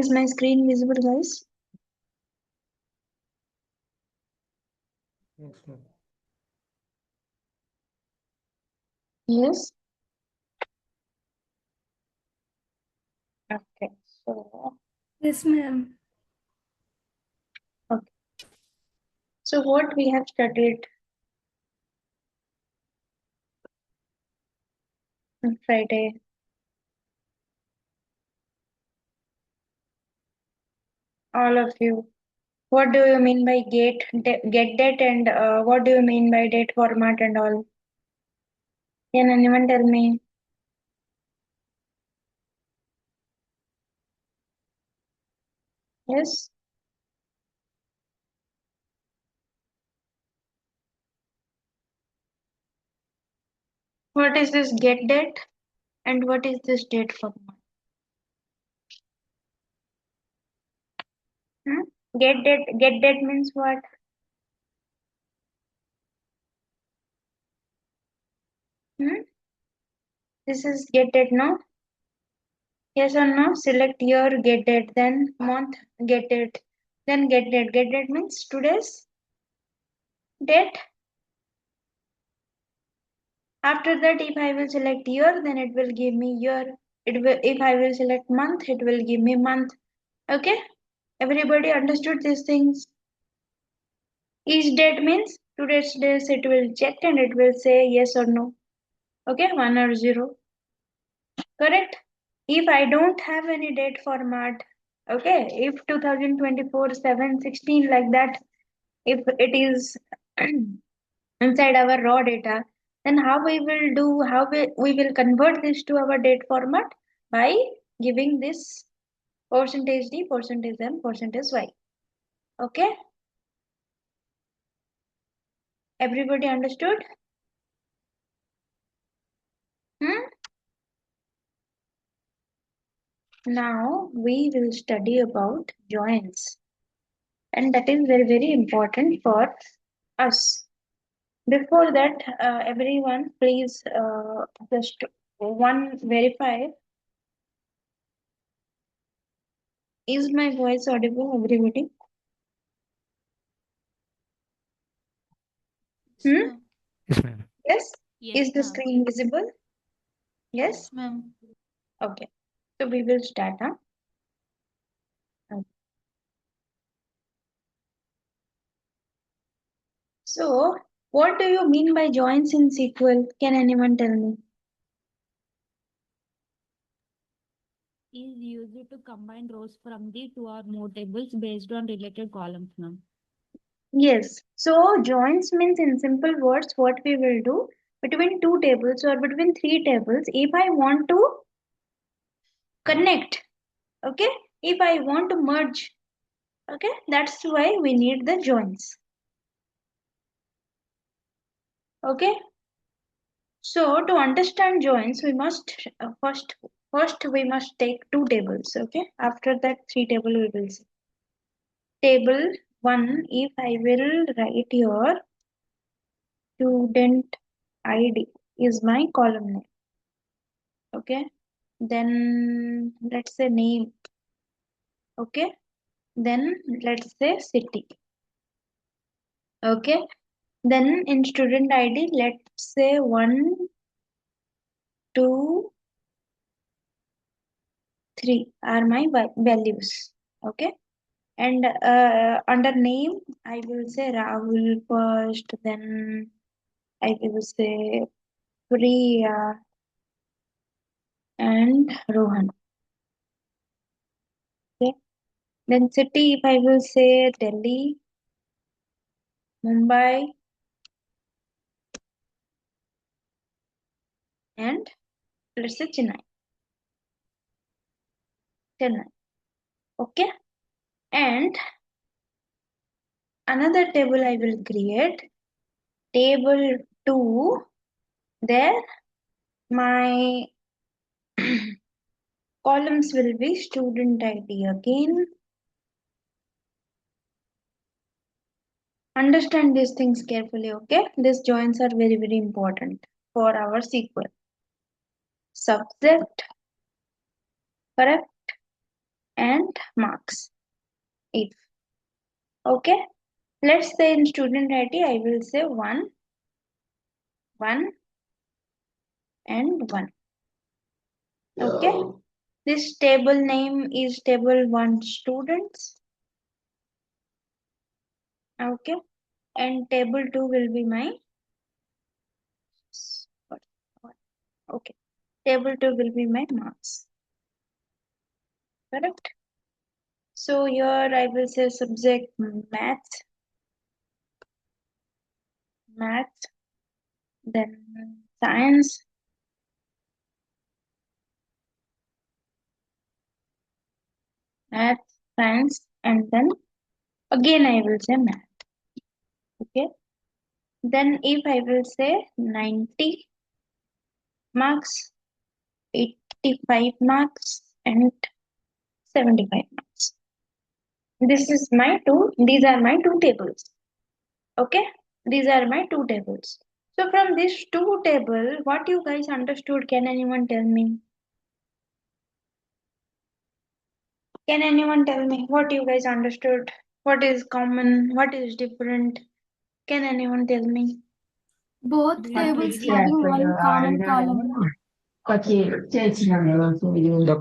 Is my screen visible, guys? Yes, ma'am. Yes. Okay. So, Yes, ma'am. okay. So what we have studied on Friday? All of you. What do you mean by get date, and what do you mean by date format and all? Can anyone tell me? Yes. What is this get date and what is this date format? Hmm? Get date means what? Hmm? This is get date, no? Yes or no? Select year, get date, then month, get date, then get date. Get date means today's date. After that, if I will select year, then it will give me year. It will, if I will select month, it will give me month. Okay? Everybody understood these things? Each date means today's days it will check and it will say yes or no. Okay? 1 or 0. Correct? If I don't have any date format, okay? If 2024, 7, 16 like that, if it is inside our raw data, then how we will convert this to our date format by giving this percentage d, percentage m, percentage y. Okay, everybody understood? Hmm? Now we will study about joins, and that is very important for us. Before that, everyone please just one verify, is my voice audible, everybody? Yes, Hmm? ma'am. Yes, ma'am. Yes. Yes, Is the ma'am. screen visible? Yes. Yes, ma'am. Okay. So we will start. Huh? Okay. So what do you mean by joins in SQL? Can anyone tell me? Is used to combine rows from the two or more tables based on related columns, ma'am. Yes. So joins means in simple words what we will do between two tables or between three tables if I want to connect. Okay. If I want to merge. Okay. That's why we need the joins. Okay. So to understand joins, we must first we must take two tables. Okay. After that, three table we will see. Table one. If I will write here, student ID is my column name. Okay. Then let's say name. Okay. Then let's say city. Okay. Then in student ID, let's say 1, 2, 3 are my values. Okay. And under name, I will say Rahul first, then I will say Priya and Rohan. Okay. Then city, if I will say Delhi, Mumbai, and let's say Chennai. Chennai. Okay. And another table I will create. Table 2. There, my columns will be student ID again. Understand these things carefully, okay? These joins are very important for our SQL. Subject, correct? and marks. If okay, let's say in student ID I will say 1, 1 and 1. Okay, this table name is table 1 students. Okay, and table 2 will be my what- okay, table 2 will be my marks. Correct. So here I will say subject maths, maths, then science, maths, science, and then again I will say math. Okay. Then if I will say 90 marks, 85 marks, and 75 marks. These are my two tables. Okay. These are my two tables. So from these two table, what you guys understood? Can anyone tell me? Can anyone tell me what you guys understood? What is common? What is different? Can anyone tell me? Both Student tables ID. having one common column. The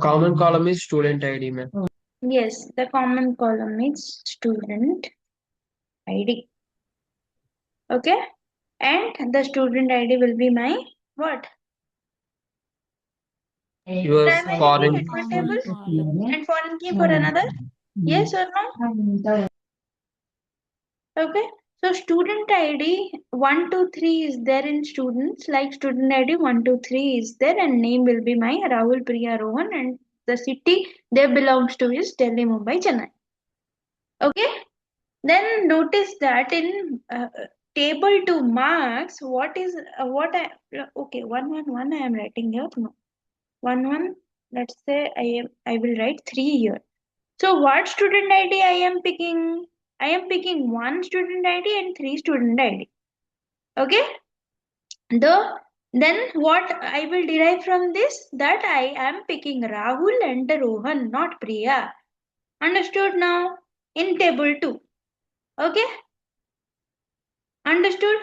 common column is student ID, ma'am. Yes, the common column is student ID. Okay, and the student ID will be my what? Your Primary key foreign. admin table Foreign column. and foreign key for another. Yes or no? Okay. So student ID 1 2 3 is there in students, like student ID 1 2 3 is there, and name will be my Rahul Priya Rohan, and the city they belongs to is Delhi, Mumbai, Chennai. Okay. Then notice that in table 2 marks, what is what I okay 1 1 1 I am writing here. No, 1 1. Let's say I will write 3 here. So what student ID I am picking? I am picking one student ID and three student ID. Okay. Then what I will derive from this, that I am picking Rahul and Rohan, not Priya. Understood now? In table 2. Okay. Understood?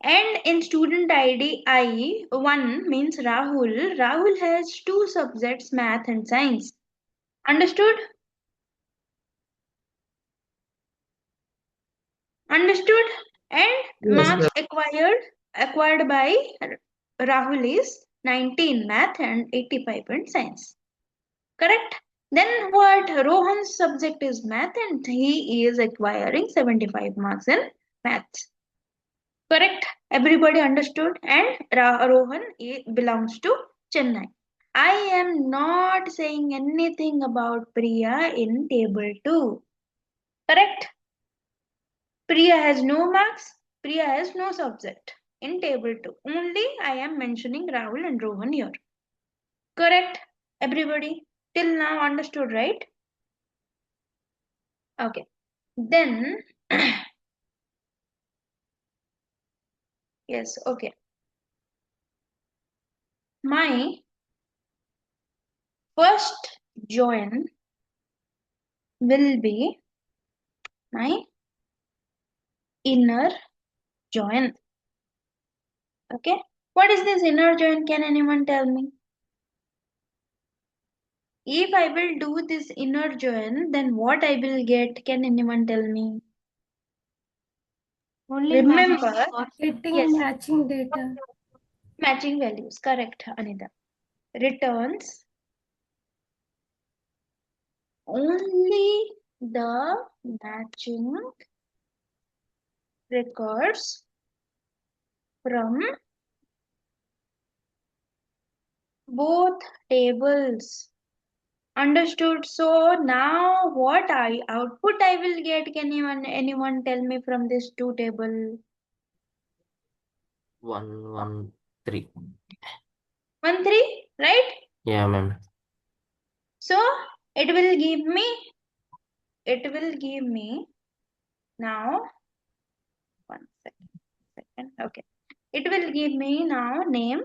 And in student ID I 1 means Rahul. Rahul has two subjects, math and science. Understood? Understood? And Yes, marks ma'am. acquired by Rahul is 19 math and 85 in science. Correct? Then what? Rohan's subject is math and he is acquiring 75 marks in maths. Correct? Everybody understood? And Rohan belongs to Chennai. I am not saying anything about Priya in table 2. Correct? Priya has no marks. Priya has no subject in table 2. Only I am mentioning Rahul and Rohan here. Correct? Everybody? Till now understood, right? Okay. Then, yes, okay. My first join will be my inner join. Okay. What is this inner join? Can anyone tell me? If I will do this inner join, then what I will get? Can anyone tell me? Only matching. Remember, Getting yes, matching data. matching values. Correct, Anita. Returns only the matching records from both tables. Understood. So now what I output I will get? Can anyone tell me from this two table? 1 1 3. 1 3, right? Yeah, ma'am. So it will give me now 1 second. Okay. It will give me now name.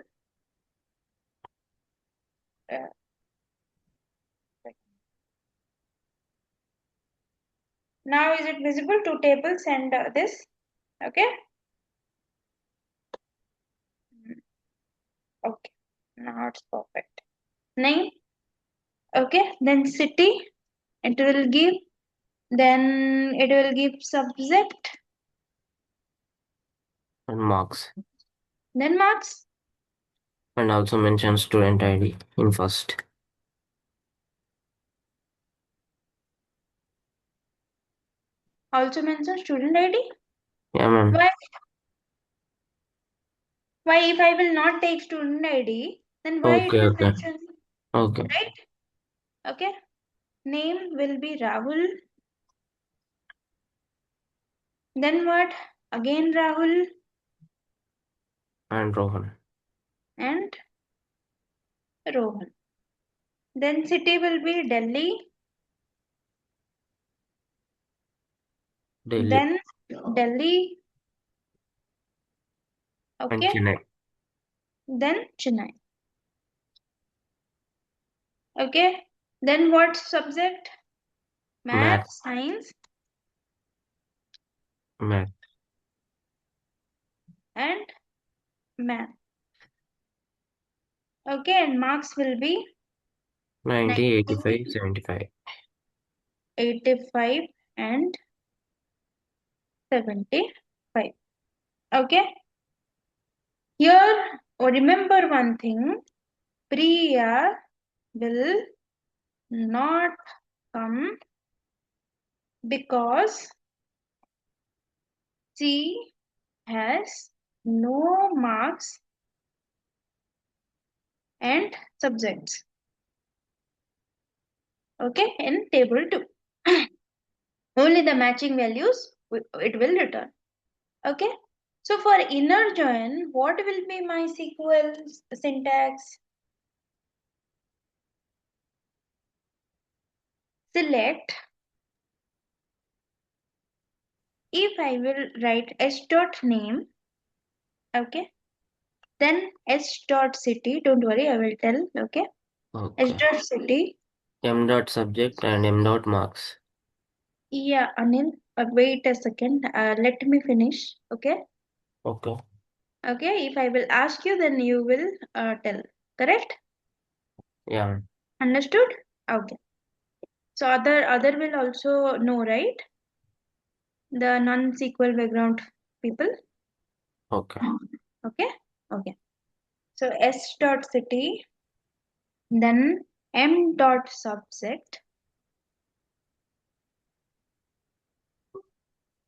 Uh, Now is it visible? Two tables and this. Okay. Okay. Now it's perfect. Name. Okay. Then city. It will give. Then it will give subject. And marks. Then marks. And also mention student ID in first. Also mention student ID. Yeah, ma'am. Why? Why if I will not take student ID, then why it Okay, will okay. mention, Okay. right? Okay. Name will be Rahul. Then what? Again Rahul And Rohan. and Rohan. Then city will be Delhi. Delhi. Then Delhi. And Okay. Chennai. Then Chennai. Okay. Then what subject? Math, Math. science, Math. and math. Okay. And marks will be 90, 85, 90, 75. 85 and 75. Okay. Here, remember one thing, Priya will not come because she has no marks and subjects. Okay, in table 2. Only the matching values it will return. Okay, so for inner join, what will be my SQL syntax? Select. If I will write s dot name, okay, then s dot city. Don't worry, I will tell. Okay, s Okay. dot city. M dot subject and M dot marks. Yeah, Anil. Wait a second. Let me finish. Okay. Okay. Okay. If I will ask you, then you will tell. Correct? Yeah. Understood? Okay. So other will also know, right? The non-SQL background people. Okay. Okay. Okay. So s dot city, then m dot subject,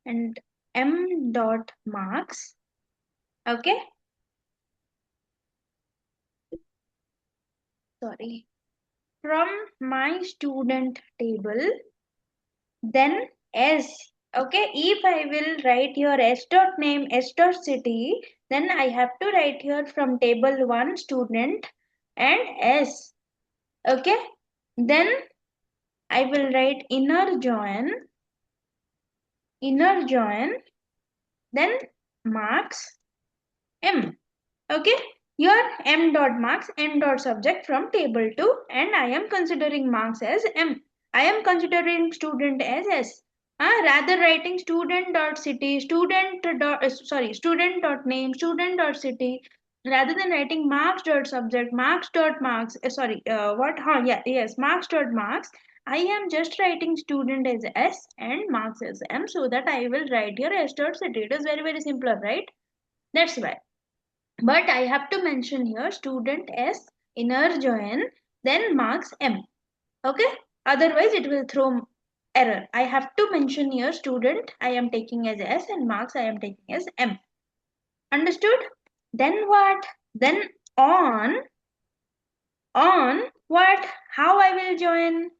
and m dot marks. Okay. Sorry. From my student table, then s. Okay. If I will write your s dot name, s dot city, then I have to write here from table 1 student and s. Okay. Then I will write inner join, then marks m. Okay, here m dot marks, n dot subject from table 2, and I am considering marks as m. I am considering student as s. Rather writing student dot city, student dot name, student dot city, rather than writing marks dot subject, marks dot marks. What? Yeah, yes, marks dot marks. I am just writing student as s and marks as m, so that I will write here s dot city. It is very simpler, right? That's why. But I have to mention here student S, inner join, then marks M. Okay? Otherwise it will throw error. I have to mention here student I am taking as S and marks I am taking as M. Understood? Then what? Then on what? How I will join?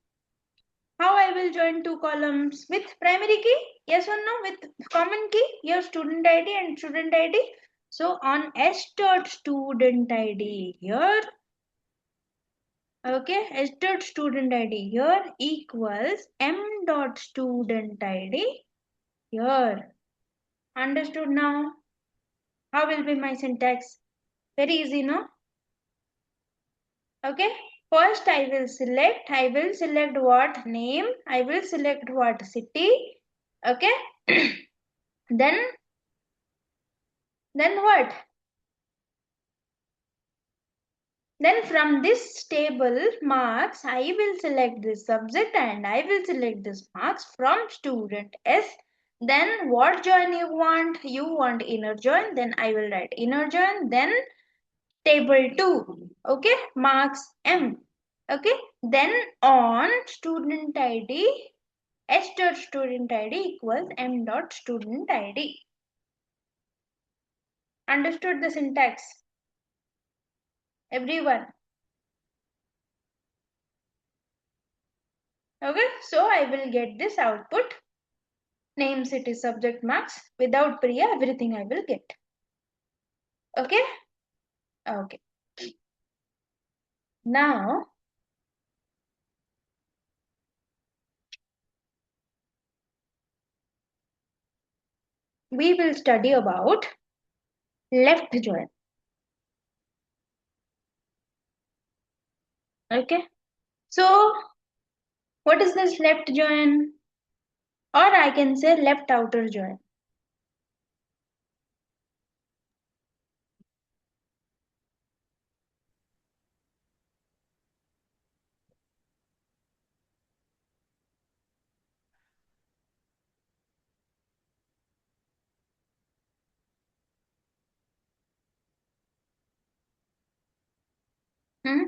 How I will join two columns with primary key? Yes or no? With common key? Your student ID and student ID. So on s dot student ID here, okay, s dot student ID here equals m dot student ID here. Understood now? How will be my syntax? Very easy, no? Okay. First I will select what name, I will select what city, Okay. then what? Then from this table marks, I will select this subject and I will select this marks from student S. Then what join you want? You want inner join. Then I will write inner join. Then table 2. Okay. Marks M. Okay. Then on student ID, S dot student ID equals M dot student ID. Understood the syntax? Everyone? Okay, so I will get this output. Name, city, subject, marks. Without Priya, everything I will get. Okay? Okay. Now, we will study about left join. Okay? So, what is this left join? Or I can say left outer join. Hmm?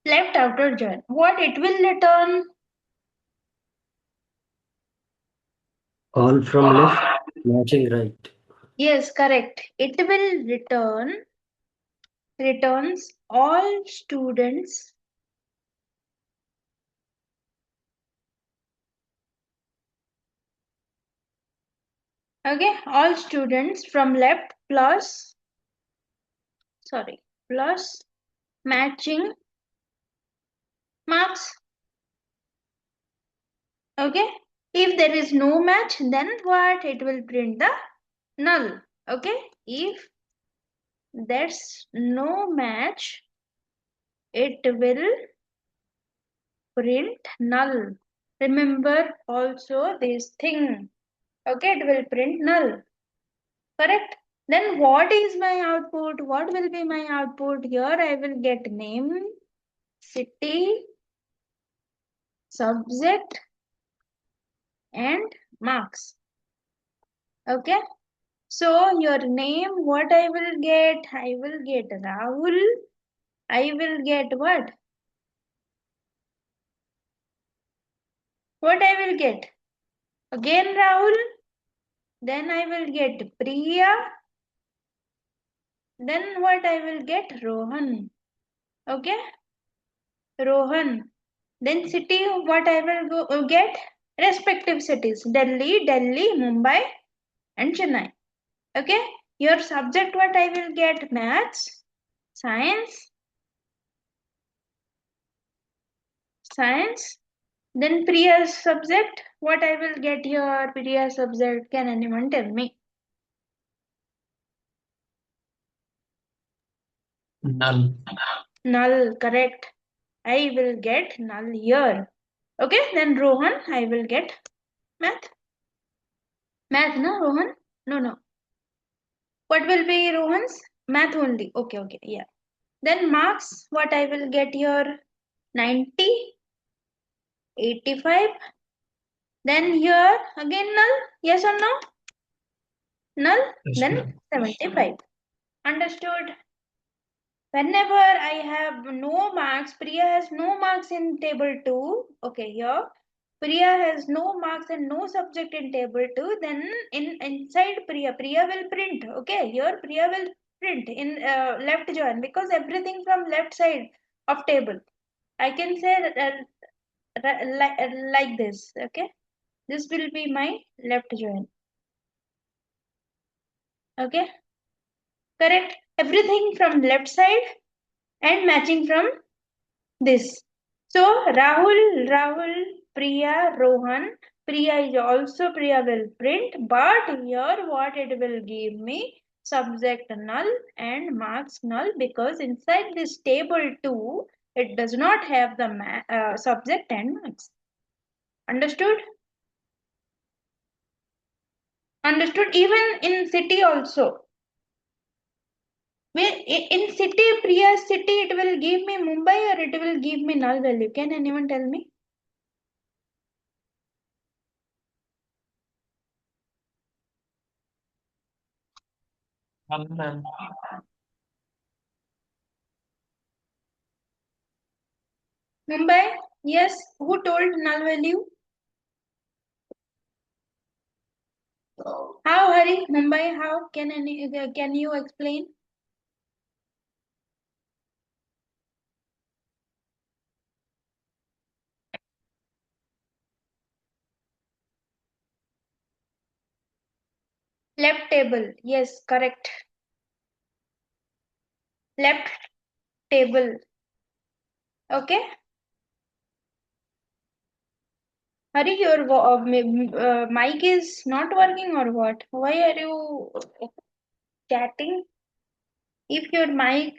Left outer join. What it will return? All from left, matching right. Yes, correct. It will returns all students all students from left plus matching marks. Okay, if there is no match, then what? It will print the null. Okay, if there's no match, it will print null. Remember also this thing. Okay, it will print null. Correct? Then what is my output? What will be my output? Here I will get name, city, subject, and marks. Okay. So your name, what I will get? I will get Rahul. I will get what? What I will get? Again Rahul. Then I will get Priya. Then what I will get? Rohan. Okay. Rohan. Then city, what I will get? Respective cities. Delhi, Mumbai, and Chennai. Okay. Your subject, what I will get? Maths, science, science. Then Priya's subject, what I will get here? Priya's subject, can anyone tell me? Null. Null, correct. I will get null here. Okay, then Rohan, I will get math. Math, no, Rohan? No, no. What will be Rohan's? Math only. Okay, okay, yeah. Then marks, what I will get here? 90, 85. Then here, again null. Yes or no? Null. Yes, Then ma'am. 75. Understood? Whenever I have no marks, Priya has no marks in table 2. Okay, here Priya has no marks and no subject in table 2. Then inside Priya will print. Okay, here Priya will print in left join because everything from left side of table. I can say like this. Okay, this will be my left join. Okay, correct. Everything from left side and matching from this. So Rahul, Priya, Rohan. Priya is also Priya will print, but here what it will give me? Subject null and marks null because inside this table 2, it does not have the subject and marks. Understood? Understood? Even in city also. In city, Priya city, it will give me Mumbai or it will give me null value. Can anyone tell me? Mumbai? Yes. Who told null value? How, Hari? Mumbai, how? Can you explain? Left table. Yes, correct. Left table. Okay. Hari, your mic is not working or what? Why are you chatting? If your mic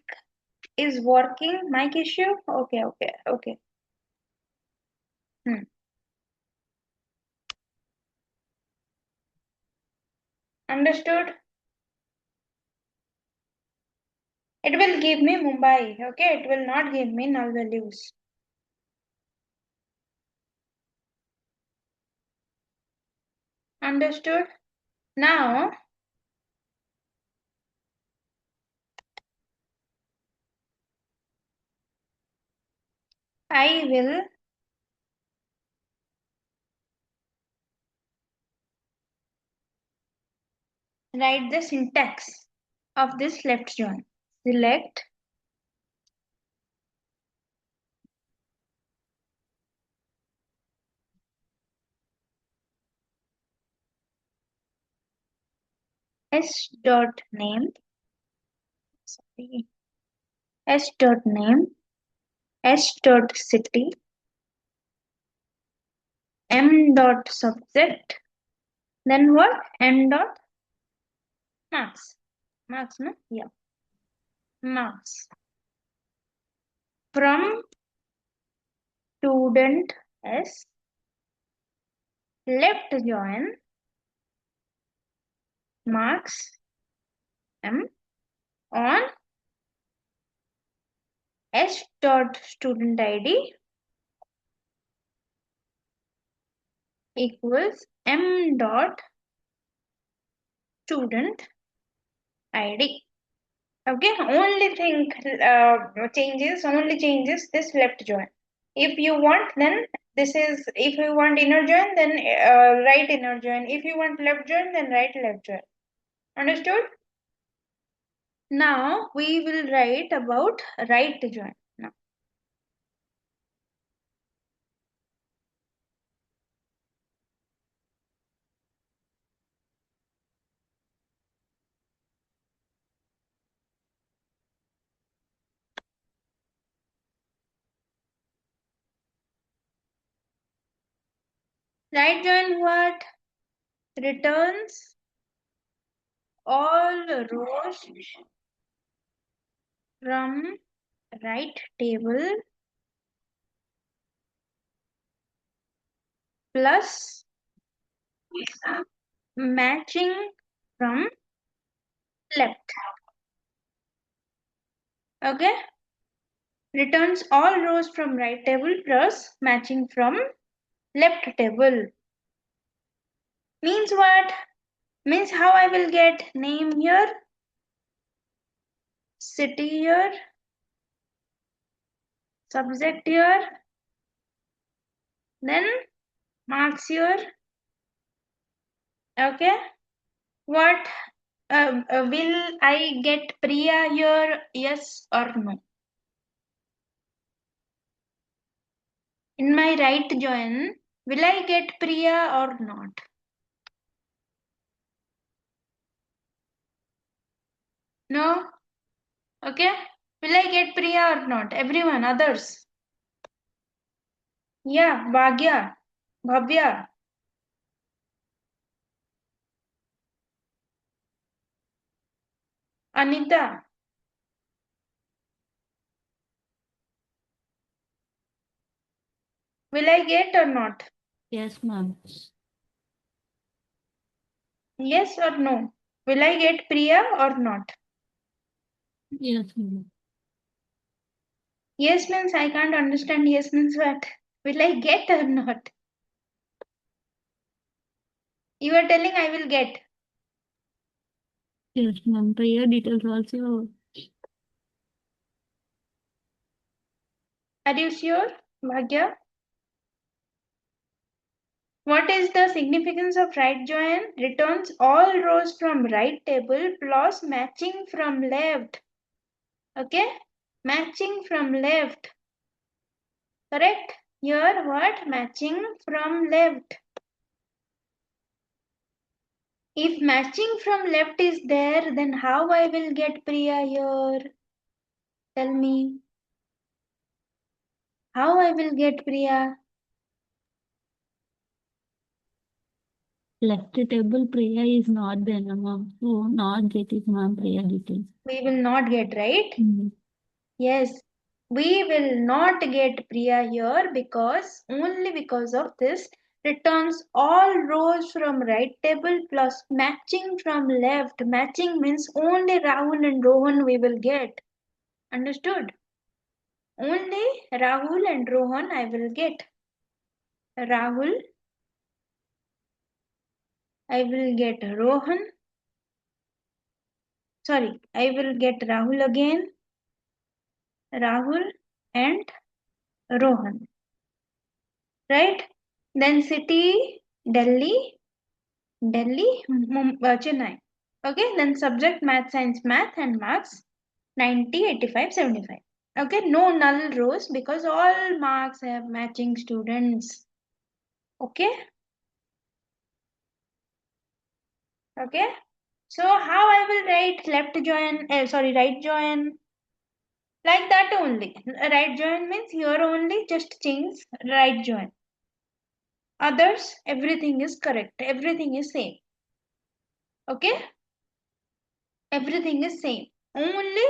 is working, mic issue? Okay. Hmm. Understood? It will give me Mumbai. Okay, it will not give me null values. Understood? Now, I will write the syntax of this left join. Select s dot name, sorry, s dot name, s dot city, m dot subject, then what? M dot marks. Marks, no? Yeah. Marks. From student S, left join, marks M on S dot student ID equals M dot student ID. Okay, only changes this left join. If you want, then this is, if you want inner join, then right inner join. If you want left join, then right left join. Understood? Now we will write about right join. Now, right join what? Returns all rows from right table plus matching from left. Okay, returns all rows from right table plus matching from left table. Means what? Means how I will get name here, city here, subject here, then marks here. Okay, what will I get Priya here? Yes or no? In my right join, will I get Priya or not? No? Okay. Will I get Priya or not? Everyone, others. Yeah, Bhagya, Bhavya. Anita. Will I get or not? Yes, ma'am. Yes or no? Will I get Priya or not? Yes, ma'am. Yes means I can't understand. Yes means what? Will I get or not? You are telling I will get. Yes, ma'am. Priya details also. Are you sure, Bhagya? What is the significance of right join? Returns all rows from right table plus matching from left. Okay? Matching from left. Correct? Here what? Matching from left. If matching from left is there, then how I will get Priya here? Tell me. How I will get Priya? Left table Priya is not there, ma'am. So not get it, ma'am. Priya details. We will not get, right? Mm. Yes. We will not get Priya here because only because of this returns all rows from right table plus matching from left. Matching means only Rahul and Rohan we will get. Understood? Only Rahul and Rohan I will get. Rahul, I will get Rohan. Sorry, I will get Rahul again. Rahul and Rohan. Right? Then city, Delhi, Chennai. Okay, then subject math, science, math and marks 90, 85, 75. Okay, no null rows because all marks have matching students. Okay, okay. So how I will write left join, right join, like that only. Right join means here only just change right join. Others, everything is correct. Everything is same. Okay, everything is same. Only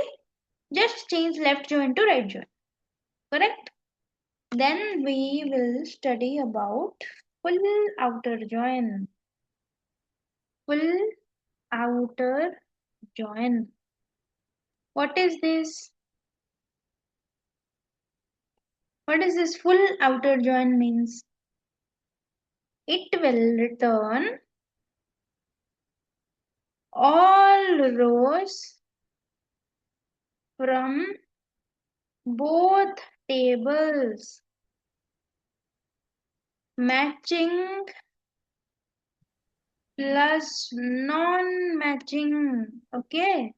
just change left join to right join. Correct? Then we will study about full outer join. Full outer join. What is this? What is this full outer join means? It will return all rows from both tables matching plus non-matching. Okay,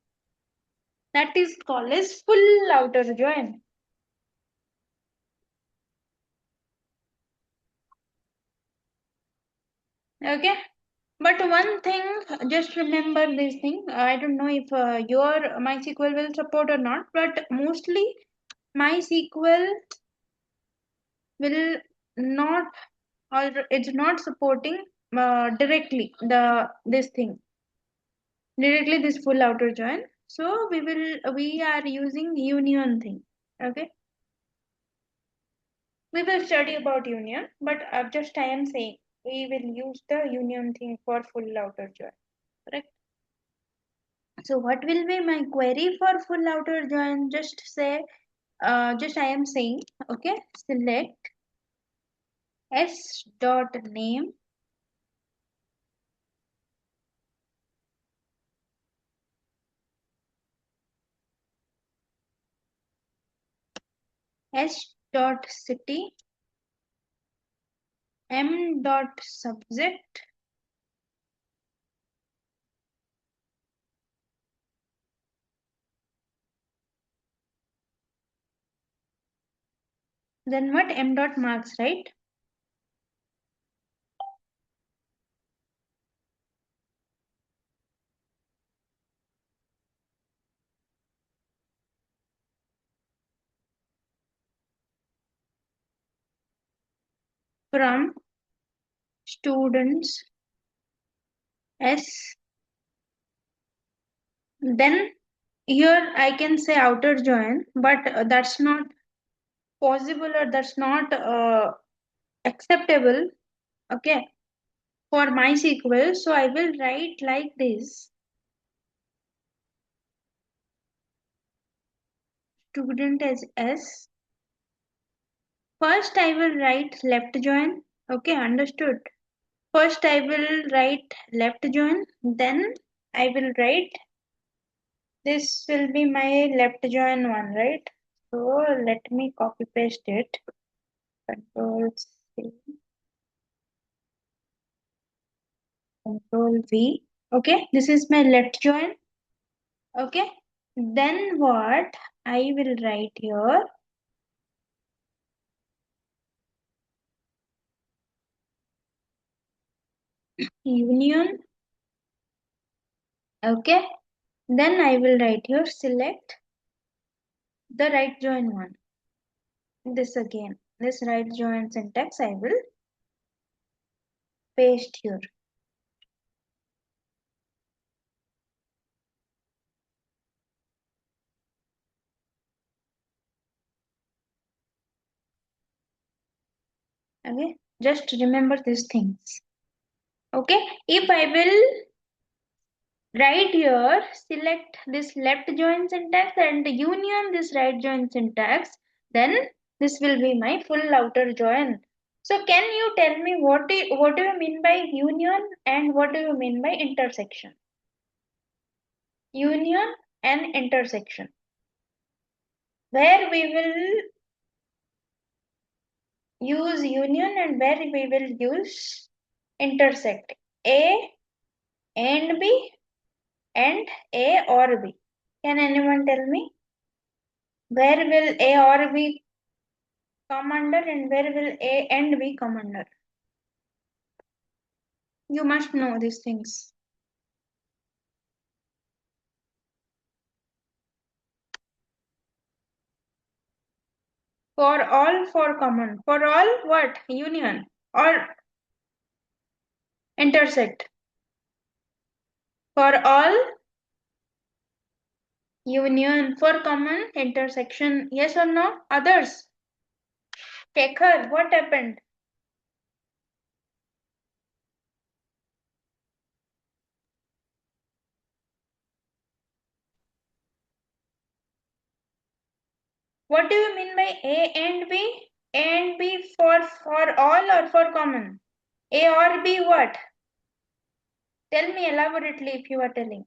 that is called as full outer join. Okay, but one thing, just remember this thing. I don't know if your MySQL will support or not, but mostly MySQL will not, or it's not supporting directly this thing, directly this full outer join. So we are using union thing. Okay, we will study about union, but just I am saying we will use the union thing for full outer join. Correct. So what will be my query for full outer join? Just say, just I am saying, okay, select s dot name s dot city m dot subject then what m dot marks, right? From students s, then here I can say outer join, but that's not possible or that's not acceptable. Okay, for MySQL. So I will write like this. Student as S. First I will write left join. Okay, understood. First I will write left join. Then I will write, this will be my left join one, right? So let me copy paste it. Control C, Control V. Okay, this is my left join. Okay, then what I will write here, union. Okay, then I will write here select the right join one. This again, this right join syntax I will paste here. Okay, just remember these things. Okay, if I will write here, select this left join syntax and union this right join syntax, then this will be my full outer join. So can you tell me what do you mean by union and what do you mean by intersection? Union and intersection. Where we will use union and where we will use intersect. A and B and A or B. Can anyone tell me? Where will A or B come under and where will A and B come under? You must know these things. For all, for common. For all, what? Union or intersect. For all, union. For common, intersection. Yes or no? Others. Shekhar, what happened? What do you mean by A and B? A and B for all or for common? A or B what? Tell me elaborately if you are telling.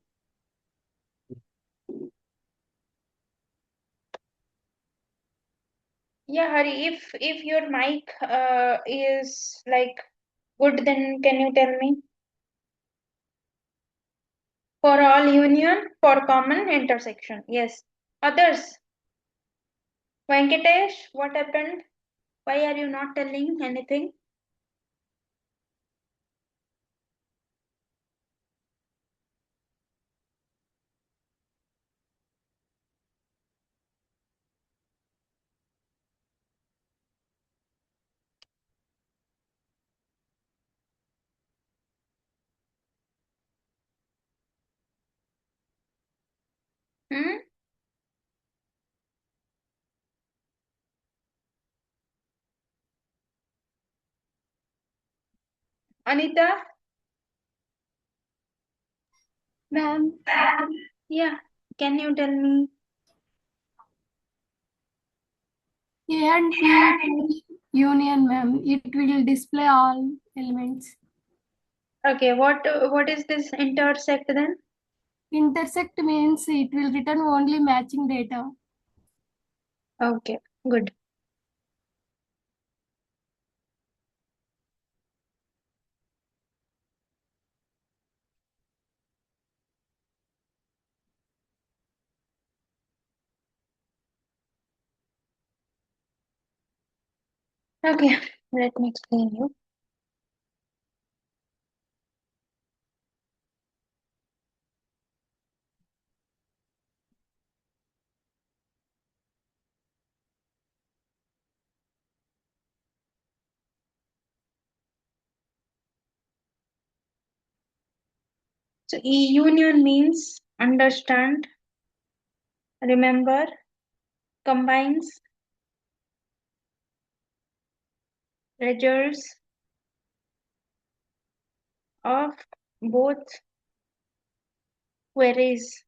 Yeah, Hari, if your mic is like good, then can you tell me? For all union, for common intersection. Yes. Others. Venkatesh, what happened? Why are you not telling anything? Hmm? Anita? Ma'am, Yeah. Can you tell me? A and B union, ma'am. It will display all elements. Okay, what is this intersect then? Intersect means it will return only matching data. Okay, good. Okay, let me explain you. So union means understand, remember, combines, treasures, of both queries.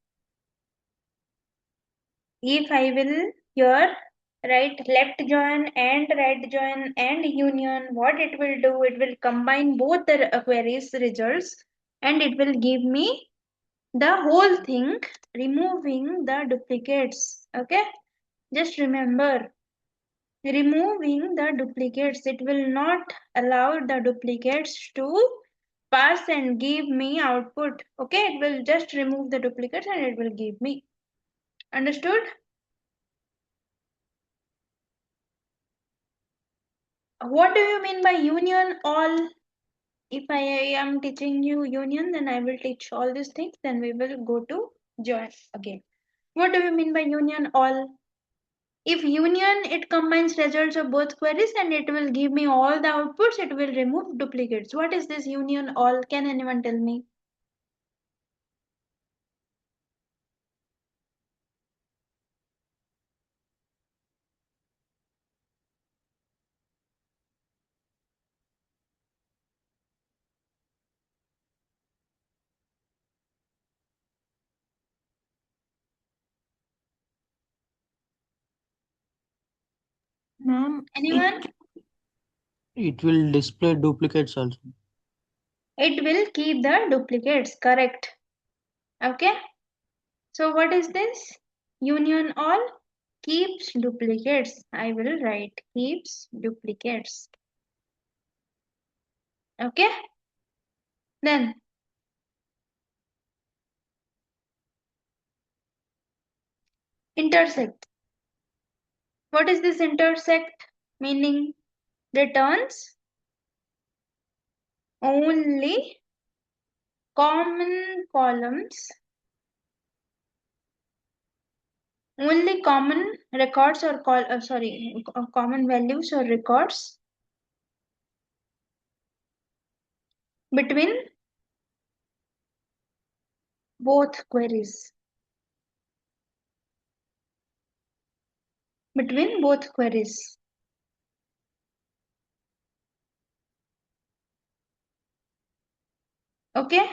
If I will here write left join and right join and union, what it will do, it will combine both the queries results and it will give me the whole thing, removing the duplicates. Okay, just remember, removing the duplicates, it will not allow the duplicates to pass and give me output. Okay, it will just remove the duplicates and it will give me. Understood? What do you mean by union all? If I am teaching you union, then I will teach all these things, then we will go to join again. What do you mean by union all? If union, it combines results of both queries and it will give me all the outputs, it will remove duplicates. What is this union all? Can anyone tell me? Ma'am, Anyone? It will display duplicates also. It will keep the duplicates, correct. Okay. So what is this? Union all keeps duplicates. I will write keeps duplicates. Okay. Then intersect. What is this intersect? Meaning returns only common columns, only common records or common values or records between both queries. Between both queries. Okay.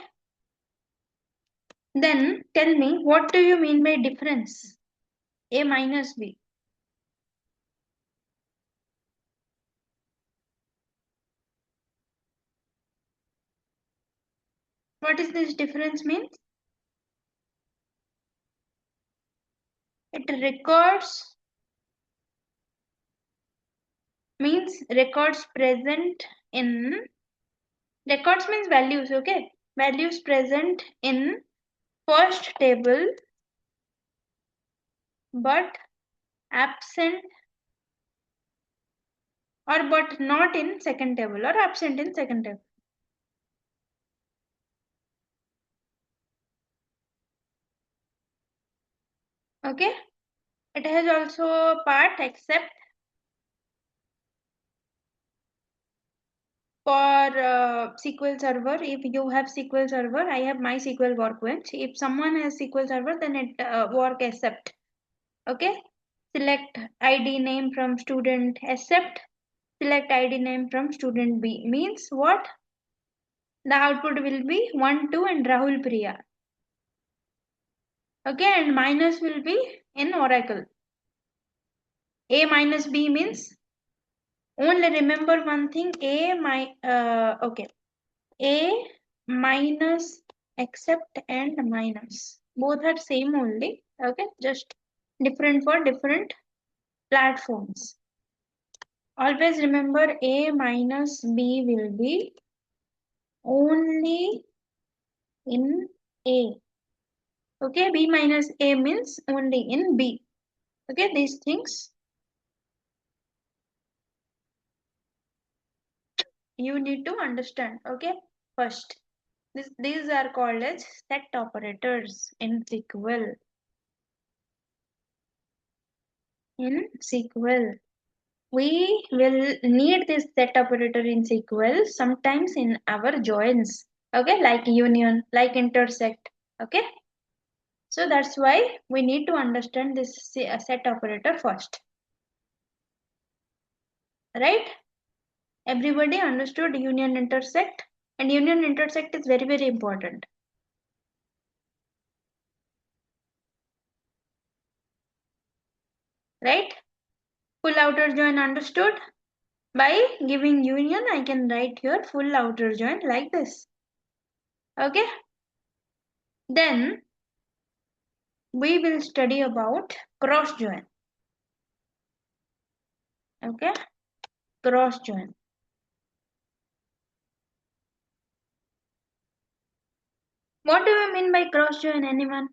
Then tell me, what do you mean by difference? A minus B. What is this difference means? It records means records present in, records means values, okay? Values present in first table but absent or but not in second table or absent in second table. Okay. It has also part except for SQL Server. If you have SQL Server, I have MySQL Workbench. If someone has SQL Server, then it work except. Okay. Select ID name from student except select ID name from student B. Means what? The output will be 1, 2 and Rahul Priya. Okay, and minus will be in Oracle. A minus B means only remember one thing. Okay. A minus except and minus. Both are same only. Okay, just different for different platforms. Always remember A minus B will be only in A. Okay, B minus A means only in B. Okay, these things you need to understand. Okay, first, these are called as set operators in SQL. In SQL, we will need this set operator in SQL sometimes in our joins. Okay, like union, like intersect. Okay, so that's why we need to understand this set operator first. Right? Everybody understood union intersect? And union intersect is very, very important. Right? Full outer join understood? By giving union, I can write here full outer join like this. Okay? Then we will study about cross join. Okay? Cross join. What do you mean by cross join, anyone?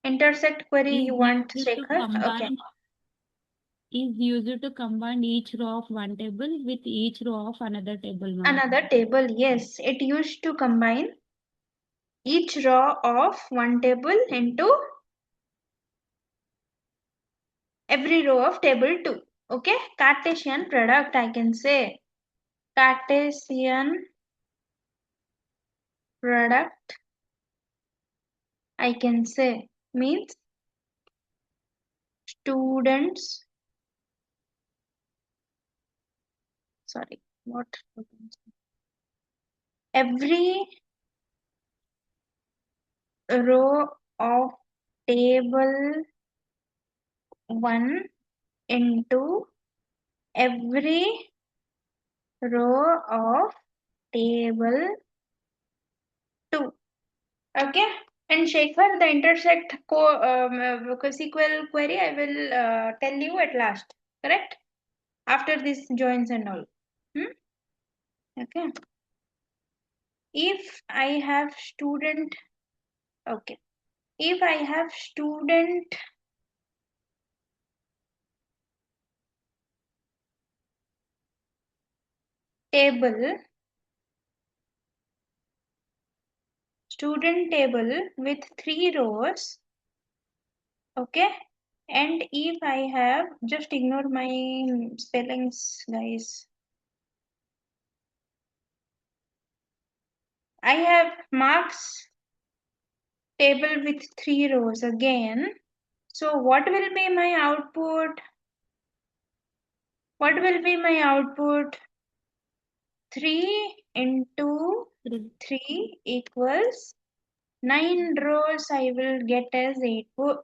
Intersect query Is you want, used to Shekhar? Okay. combine is used to combine each row of one table with each row of another table, ma'am. Another table, yes. It used to combine each row of one table into every row of table 2. Okay? Cartesian product, I can say. Cartesian product, I can say, means students, sorry, what? Every row of table 1 into every row of table 2. Okay? And Shekhar, the intersect SQL query, I will tell you at last. Correct? After this joins and all. Okay. If I have student, okay. If I have student table with 3 rows, okay, and if I have, just ignore my spellings, guys. I have marks table with 3 rows again. So what will be my output? What will be my output? 3 into 3 equals 9 rows I will get as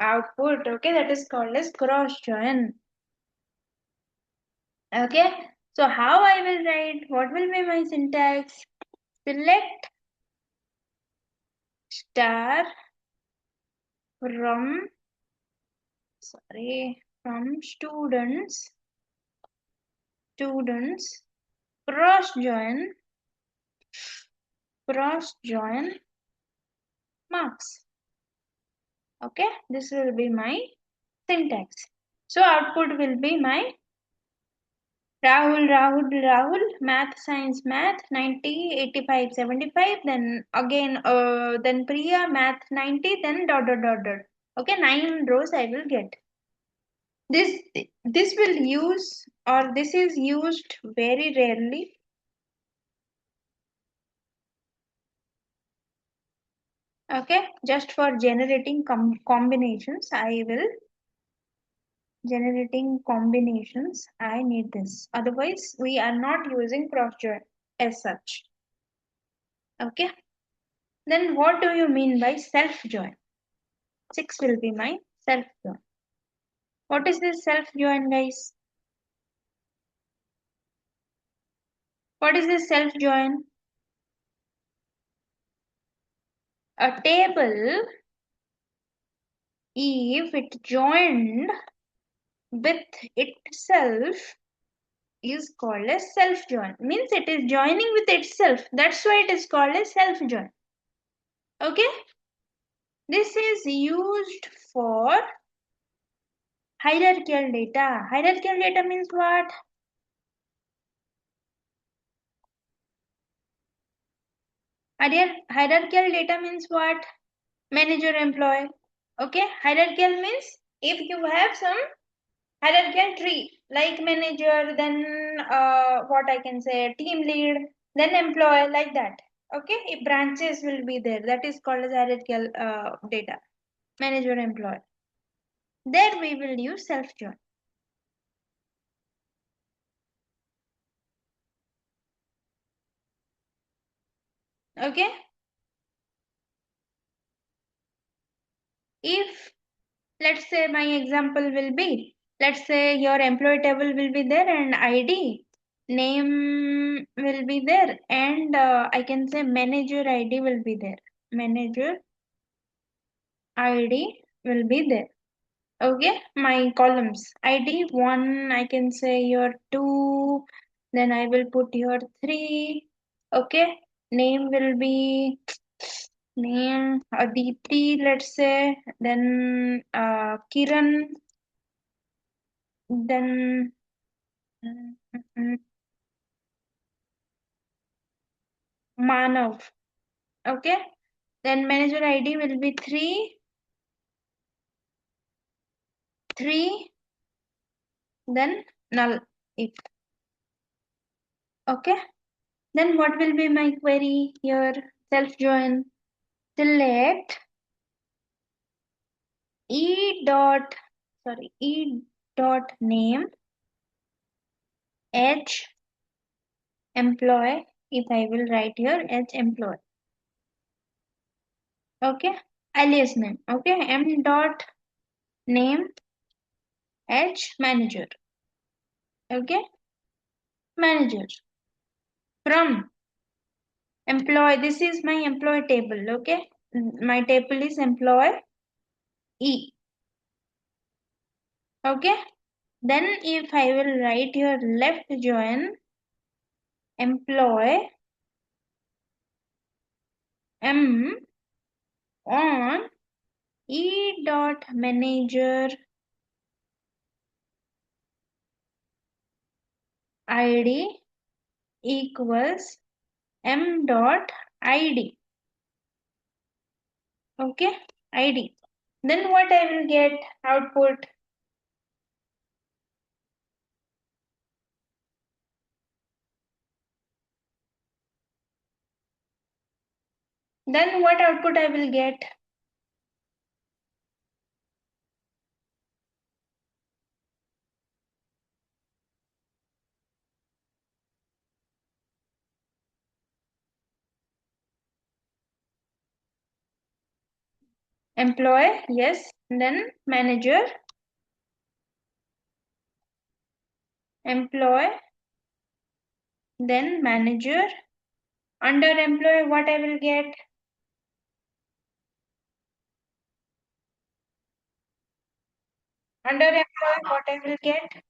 output. Okay, that is called as cross join. Okay, so how I will write? What will be my syntax? Select star from students cross join marks. Okay, this will be my syntax. So output will be my Rahul, math, science, math, 90, 85, 75, then again, then Priya, math, 90, then dot, dot, dot, dot. Okay, 9 rows I will get. This will use, or this is used very rarely. Okay, just for generating combinations, generating combinations, I need this. Otherwise, we are not using cross join as such. Okay. Then what do you mean by self join? 6 will be my self join. What is this self join, guys? What is this self join? A table, if it joined with itself, is called as self join. Means it is joining with itself. That's why it is called as self join. Okay? This is used for hierarchical data. Hierarchical data means what? Hierarchical data means what? Manager, employee. Okay, hierarchical means if you have some hierarchical tree like manager, then what I can say, team lead, then employee, like that. Okay, if branches will be there, that is called as hierarchical data. manager, employee. There we will use self join. Okay. If, let's say, my example will be, let's say your employee table will be there and ID, name will be there, and I can say manager ID will be there. Manager ID will be there. Okay, my columns ID 1, I can say your 2, then I will put your 3. Okay, name will be name Aditi, let's say, then Kiran, then Manav. Okay, then manager ID will be 3, 3, then null if. Okay, then what will be my query here? Self join. Select e dot name h employee. If I will write here h employee. Okay, alias name. Okay, m dot name h manager. Okay, manager from employee. This is my employee table. Okay, my table is employee e. Okay, then if I will write here left join employee m on e dot manager id equals m dot id. Okay, id. Then what I will get output? Then what output I will get? Employee, yes. Then manager, employee, then manager. Under employee, what I will get? Under employee, what I will get?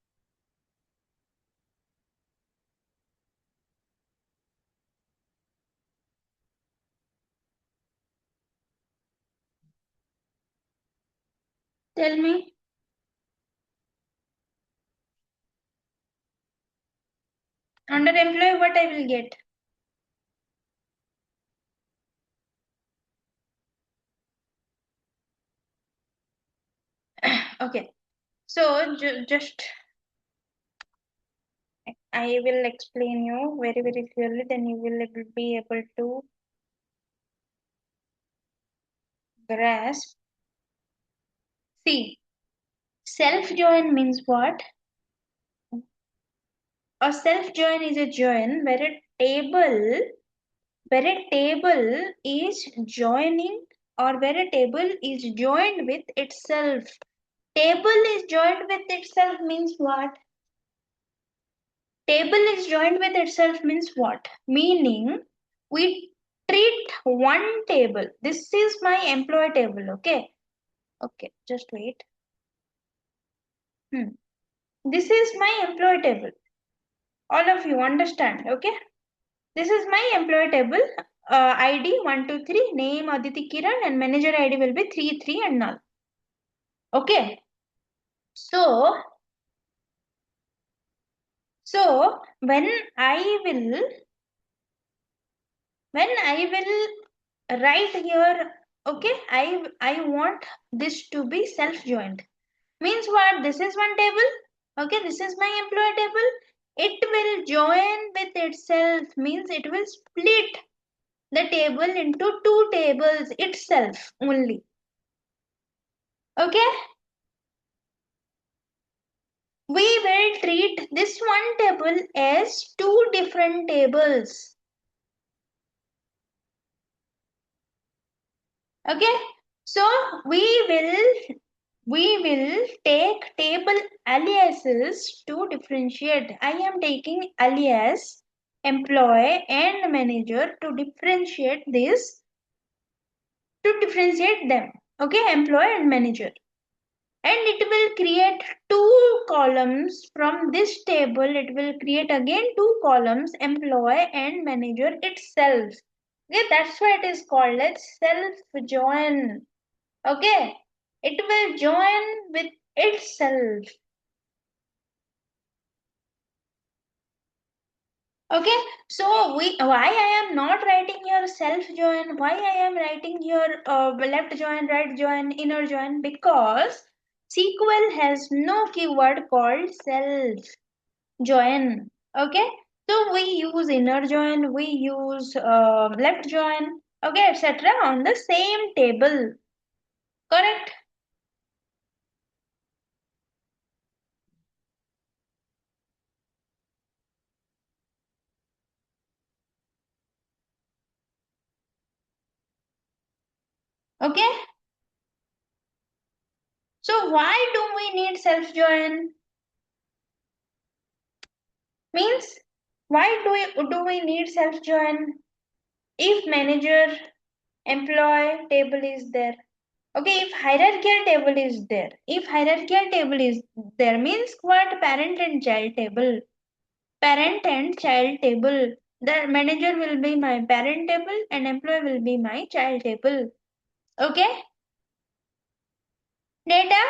Tell me. Under employee, what I will get? Okay, so just I will explain you very very clearly, then you will be able to grasp. See, self join means what? A self join is a join where a table is joining, or where a table is joined with itself. Table is joined with itself means what? Table is joined with itself means what? Meaning we treat one table. This is my employee table. Okay. Okay, just wait. This is my employee table. All of you understand. Okay. This is my employee table. ID 1, 2, 3, name Aditi Kiran, and manager ID will be 3, 3 and null. Okay. So when I will write here, okay, I want this to be self joined. Means what? This is one table. Okay, this is my employee table. It will join with itself, means it will split the table into two tables itself only. Okay, we will treat this one table as two different tables. Okay, so we will take table aliases to differentiate. I am taking alias employee and manager to differentiate them. Okay, employee and manager. And it will create two columns from this table. It will create again two columns, employee and manager itself. Okay, that's why it is called as self join. Okay, it will join with itself. Okay, so why I am not writing here self join, why I am writing here left join, right join, inner join, because SQL has no keyword called self join. Okay, so we use inner join, we use left join, okay, etc. on the same table. Correct? Okay, so why do we need self join? Means why do we need self join if manager employee table is there? Okay, if hierarchical table is there, means what? Parent and child table. Parent and child table. The manager will be my parent table and employee will be my child table. Okay, data.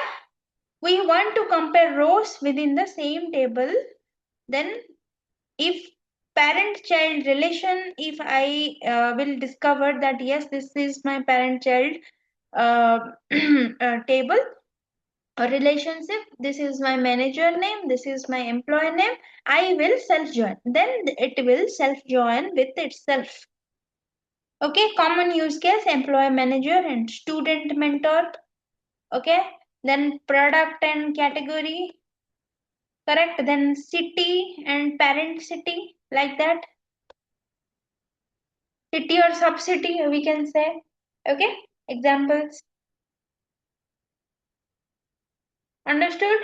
We want to compare rows within the same table. Then if parent child relation, if I will discover that yes, this is my parent child uh, table or relationship, this is my manager name, this is my employee name, I will self join, then it will self join with itself. Okay, common use case, employee manager and student mentor. Okay, then product and category. Correct, then city and parent city, like that. City or sub-city, we can say. Okay, examples. Understood?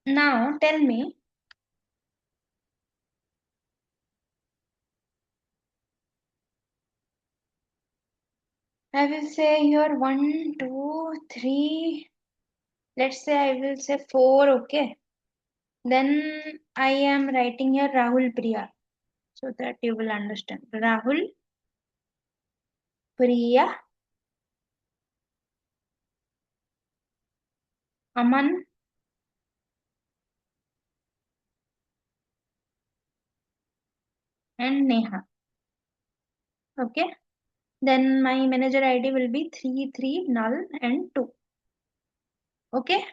Now tell me, I will say here 1, 2, 3. Let's say I will say 4. Okay, then I am writing here Rahul Priya so that you will understand. Rahul Priya Aman and Neha. Okay, then my manager ID will be 3, 3, null and 2. Okay,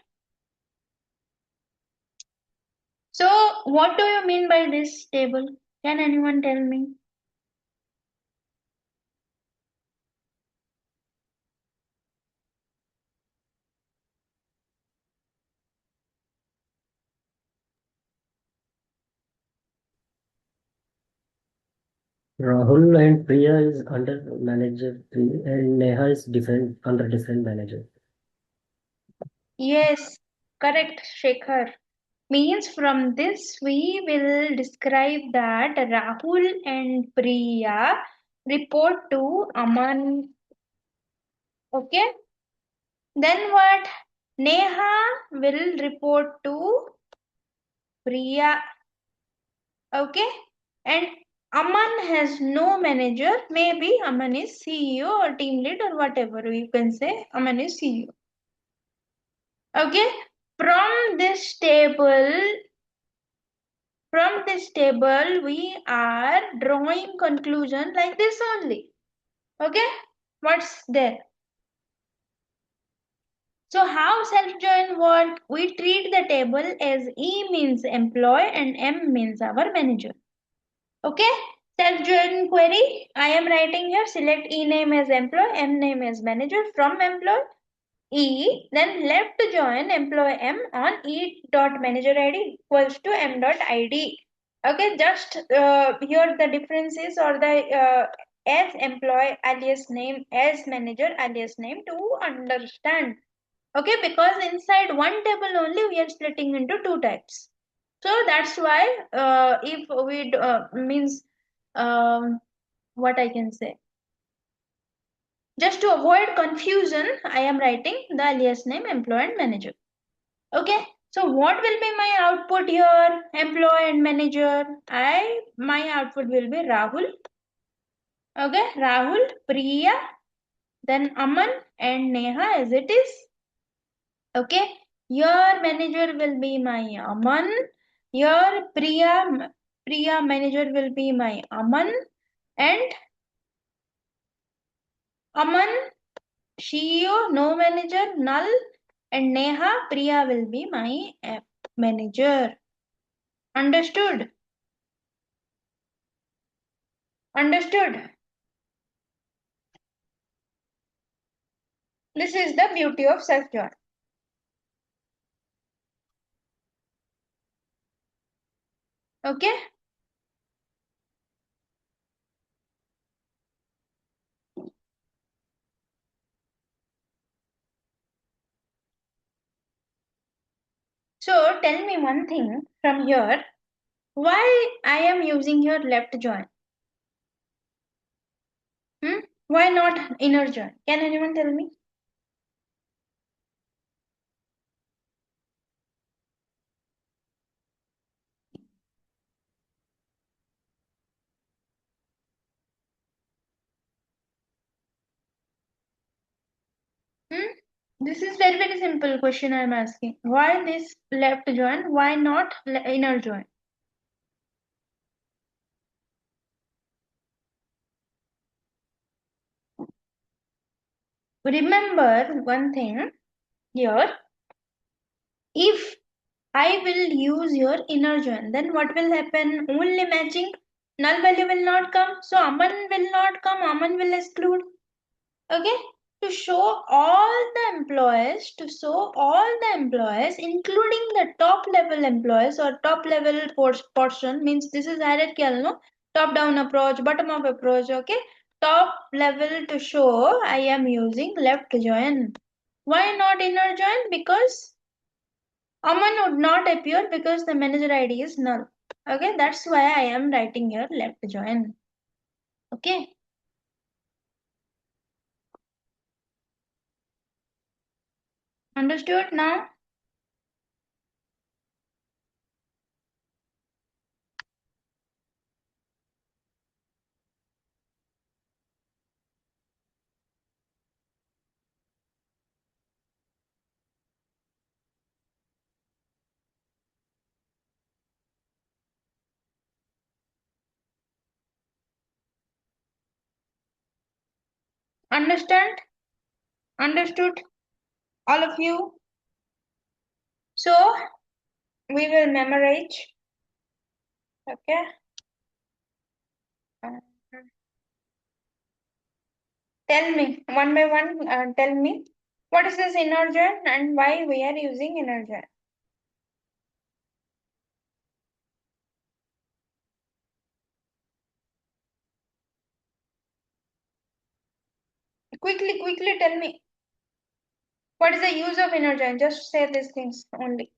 so what do you mean by this table? Can anyone tell me? Rahul and Priya is under manager 3 and Neha is different under different manager. Yes, correct, Shekhar. Means from this we will describe that Rahul and Priya report to Aman. Okay. Then what? Neha will report to Priya. Okay. And Aman has no manager. Maybe Aman is CEO or team lead or whatever you can say. Aman is CEO. Okay. From this table, we are drawing conclusion like this only. Okay, what's there? So how self-join work? We treat the table as E means employee and M means our manager. Okay, self-join query. I am writing here, select E name as employee, M name as manager from employee. E, then left join employee M on E dot manager ID equals to M dot ID. Okay, just here the differences or the as employee alias name, as manager alias name to understand. Okay, because inside one table only we are splitting into two types. So that's why if we means what I can say. Just to avoid confusion, I am writing the alias name employee and manager. Okay, so what will be my output here? Employee and manager. My output will be Rahul. Okay, Rahul, Priya, then Aman and Neha as it is. Okay, your manager will be my Aman. Your Priya manager will be my Aman, and Aman CEO no manager null, and Neha Priya will be my manager. Understood? Understood? This is the beauty of self-join. Okay? So tell me one thing from here. Why I am using here left join? Why not inner join? Can anyone tell me? This is very simple question I am asking. Why this left join? Why not inner join? Remember one thing here. If I will use your inner join, then what will happen? Only matching. Null value will not come. So Aman will not come. Aman will exclude. Okay, to show all the employees, including the top level employees or top level portion, means this is hierarchical, no? Top down approach, bottom up approach. Okay, top level to show I am using left join. Why not inner join? Because Aman would not appear because the manager ID is null. Okay, that's why I am writing here left join. Okay. Understood now? Understand? Understood? All of you? So we will memorize. Okay. Uh, Tell me one by one. Tell me what is this inner join and why we are using inner join. Quickly tell me what is the use of inner join. Just say these things only.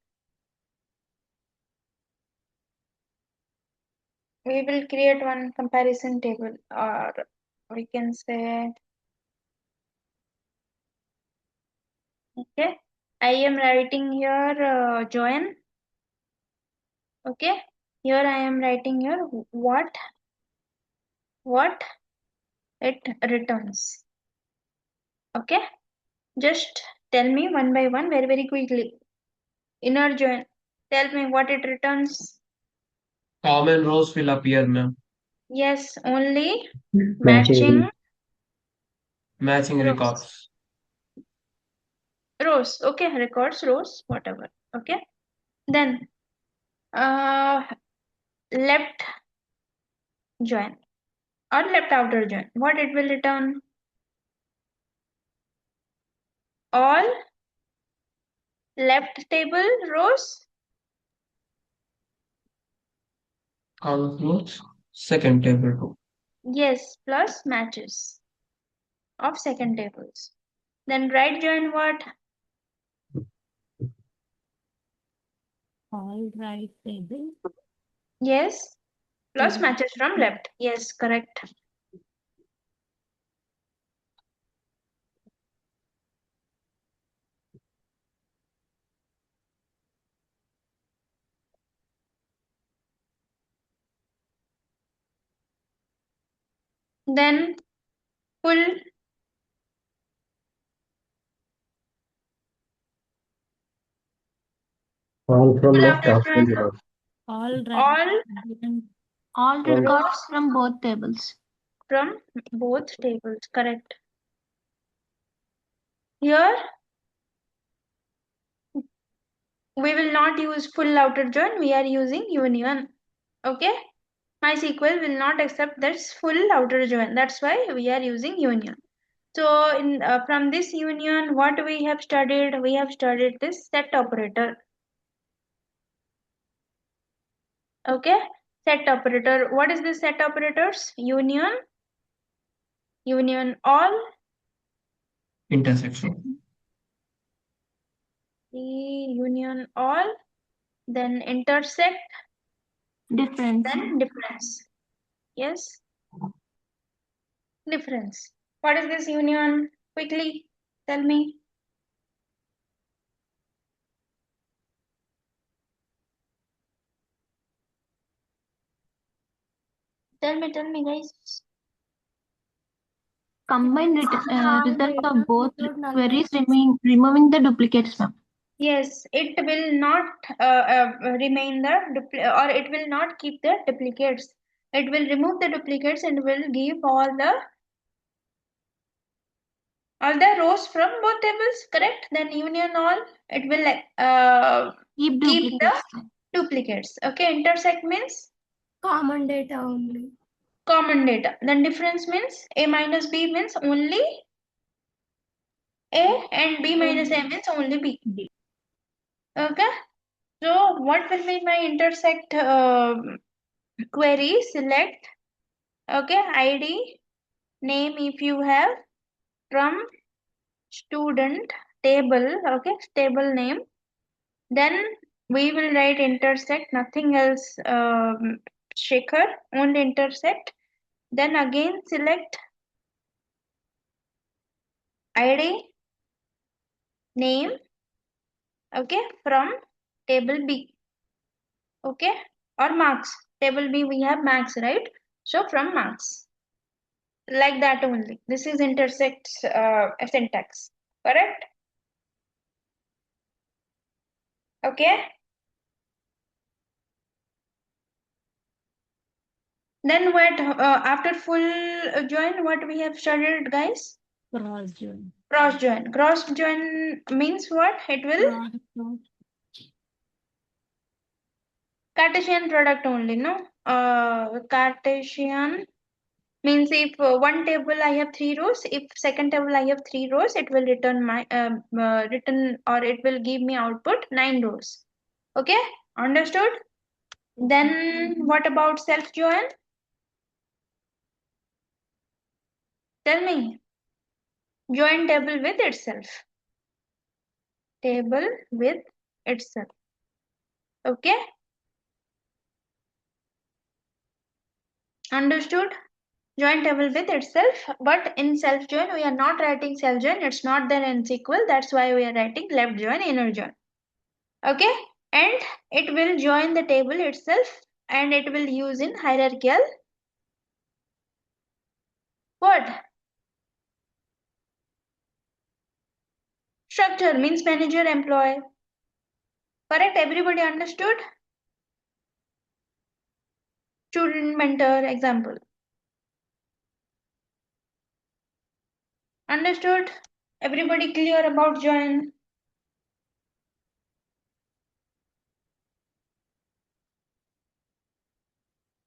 We will create one comparison table, or we can say, okay, I am writing here join. Okay, here I am writing here what it returns. Okay, just tell me one by one very quickly. Inner join, tell me what it returns. Common rows will appear, ma'am. Yes, only Matching Matching rows. records. Rows, okay, records, rows, whatever. Okay, then left join or left outer join. What it will return? All left table rows. Count rows. Second table row. Yes, plus matches of second tables. Then right join what? All right table. Yes, plus Table. matches from left. Yes, correct. Then full All from full left outer or full join. right. All right. All And All From records rows from both tables. from both tables. Correct. Here we will not use full outer join. We are using union. Okay. MySQL will not accept this full outer join. That's why we are using union. So in from this union, what we have studied? We have studied this set operator. Okay, set operator. What is this set operators? Union, union all, Intersection. union all, then intersect, Difference. then difference. Yes, difference. What is this union? Quickly tell me. Tell me, guys. Combined result data of both without null queries, values. removing the duplicates, ma'am. Yes, it will not remain the or it will not keep the duplicates. It will remove the duplicates and will give all the rows from both tables. Correct? Then union all. It will Keep keep the duplicates. duplicates. Okay. Intersect means Common data only. common data. Then difference means a minus b means only a and b minus a means only b. Okay. So what will be my intersect query? Select. Okay, ID, name if you have, from student table, okay, table name. Then we will write intersect, nothing else, Shekhar, only intersect. Then again select ID, name, okay, from table B, okay, or marks. Table B we have marks, right? So from marks, like that only. This is intersect syntax, correct? Okay. Then what after full join, what we have studied, guys? Cross join. Cross join. Cross join means what? It will Cross. Cartesian product only, no? Cartesian means if one table I have three rows, if second table I have three rows, it will return my return or it will give me output 9 rows. Okay, understood? Then what about self join? Tell me. Join table with itself. Table with itself. Okay, understood? Join table with itself, but in self join we are not writing self join. It's not there in SQL. That's why we are writing left join, inner join. Okay, and it will join the table itself, and it will use in hierarchical what? Structure means manager employee. Correct? Everybody understood? Student mentor example. Understood? Everybody clear about join?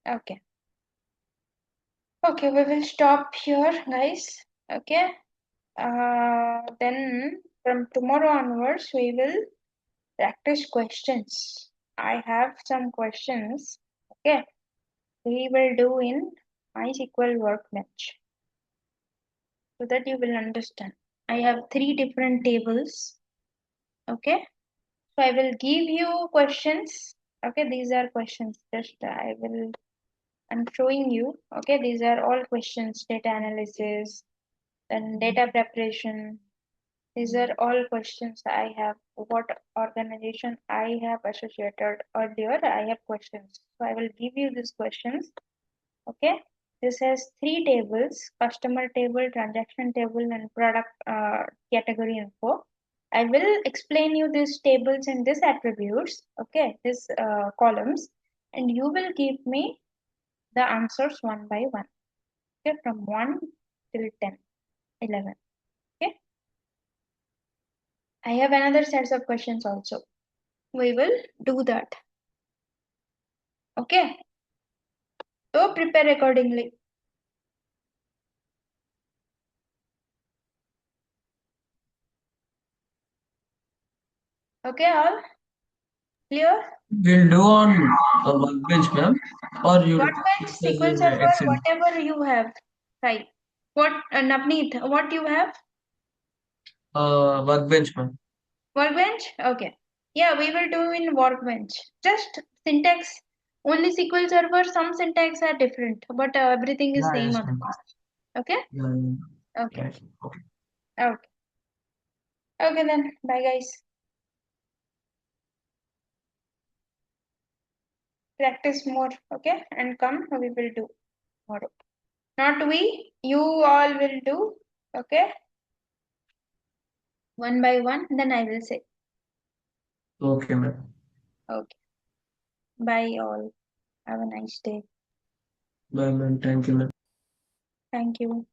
Okay. Okay, we will stop here, guys. Okay. Then from tomorrow onwards, we will practice questions. I have some questions. Okay. We will do in MySQL Workbench so that you will understand. I have 3 different tables. Okay. So I will give you questions. Okay, these are questions. I'm showing you. Okay, these are all questions: data analysis, then data preparation. These are all questions I have. What organization I have associated earlier, I have questions. So I will give you these questions. Okay, this has 3 tables: customer table, transaction table, and product category info. I will explain you these tables and these attributes, okay, these columns, and you will give me the answers one by one, okay, from 1 till 10, 11. Okay, I have another set of questions also. We will do that. Okay, so prepare accordingly. Okay, all clear? We'll do on a workbench, ma'am, or you'll Workbench, use SQL in Server, Excel. whatever you have. Right. What, Navneet, what you have? Workbench, ma'am. Workbench? Okay. Yeah, we will do in Workbench. Just syntax. Only SQL Server, some syntax are different, but everything is Yeah, same yes, on ma'am. this. Okay? Yeah, yeah. Okay. Yes. Okay. Okay. Okay then. Bye guys. Practice more. Okay? And come, we will do tomorrow. Not we, you all will do. Okay? One by one, then I will say. Okay, ma'am. Okay. Bye all. Have a nice day. Bye, ma'am. Thank you, ma'am. Thank you.